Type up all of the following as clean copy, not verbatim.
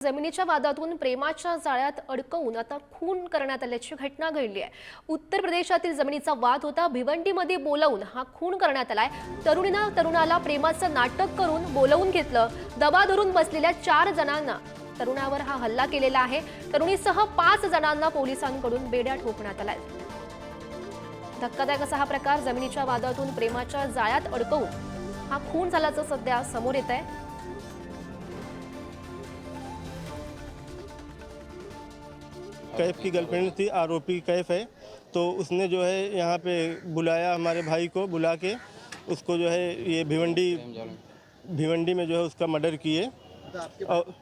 जमिनीच्या वादातून प्रेमाच्या जाळ्यात अडकवून आता खून करण्यात आल्याची घटना घडली आहे। उत्तर प्रदेशातील जमिनीचा वाद होता। भिवंडीमध्ये बोलावून हा खून करण्यात आलाय। तरुणाला प्रेमाचं नाटक करून बोलावून घेतलं। दबा धरून बसलेल्या 4 जणांना तरुणावर हा हल्ला केलेला आहे। तरुणीसह 5 जणांना पोलिसांकडून बेड्या ठोकण्यात आलाय। धक्कादायक असा हा प्रकार। जमिनीच्या वादातून प्रेमाच्या जाळ्यात अडकवून हा खून झाल्याचं सध्या समोर येत आहे। कैफ की गर्लफ्रेंड थी, आरोपी कैफ है, तो उसने जो है यहाँ पे बुलाया हमारे भाई को, बुला के उसको जो है ये भिवंडी में जो है उसका मर्डर किए। और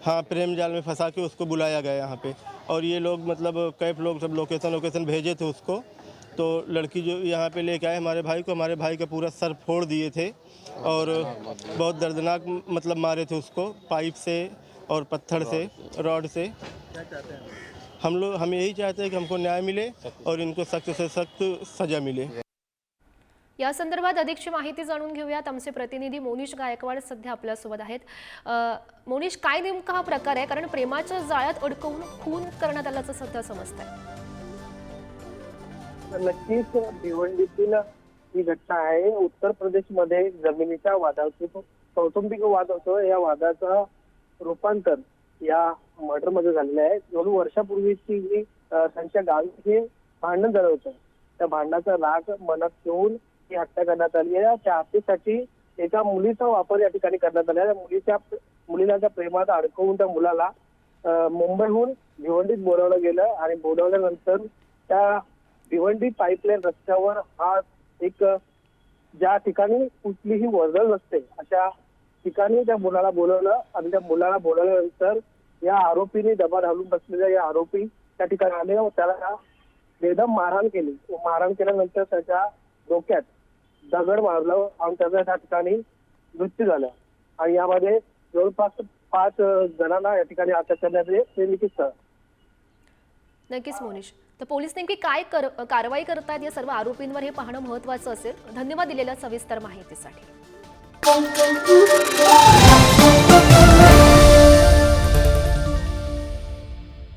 हाँ, प्रेम जाल में फंसा के उसको बुलाया गया यहाँ पे। और ये लोग मतलब कैफ लोग सब लोकेशन भेजे थे उसको। तो लड़की जो यहाँ पे लेके आए हमारे भाई का पूरा सर फोड़ दिए थे और बहुत दर्दनाक मतलब मारे थे उसको, पाइप से और पत्थर से, रॉड से। हम यही चाहते हैं कि हमको न्याय मिले और इनको सख्त से सख्त सजा मिले। या संदर्भात अधिकची माहिती जाणून घेऊयात। आमचे प्रतिनिधी मोनिश गायकवाड सध्या आपल्या सोबत आहेत। मोनिश, काय नेमका हा प्रकार आहे? कारण प्रेमाच्या जाळ्यात अडकवून खून करण्यात आल्याचं सध्या समजतंय। नक्कीच भिवंडीतील ही घटना आहे। उत्तर प्रदेशमध्ये जमिनीच्या वादातून कौटुंबिक वाद होतो, या वादाचा रूपांतर या मर्डर मध्ये झालेलं आहे। 2 वर्षापूर्वीची ही त्यांच्या गावी हे भांडण झालं होतं। त्या भांडणाचा राग मनात ठेवून ही हत्या करण्यात आली आहे। त्या हत्येसाठी एका मुलीचा वापर या ठिकाणी करण्यात आला आहे। मुलीला त्या प्रेमात अडकवून त्या मुलाला मुंबईहून भिवंडीत बोलावलं गेलं आणि बोलावल्यानंतर त्या भिवंडी पाईपलाईन रस्त्यावर हा एक ज्या ठिकाणी कुठलीही वर्दळ नसते अशा ठिकाणी त्या मुलाला बोलवलं आणि त्या मुलाला बोलवल्यानंतर या आरोपीने दबा घालून बसलेल्या या आरोपी त्या ठिकाणी आले व त्याला बेदम मारहाण केली। मारहाण केल्यानंतर त्याच्या डोक्यात दगड मारलं आणि त्याचा त्या ठिकाणी मृत्यू झाला। आणि यामध्ये जवळपास 5 जणांना या ठिकाणी अटक करण्यात आली। ते निश्चित नक्कीच मोनिश, तर पोलीस नेमकी काय कारवाई करतात या सर्व आरोपींवर हे पाहणं महत्त्वाचं असेल। धन्यवाद दिलेल्या सविस्तर माहितीसाठी।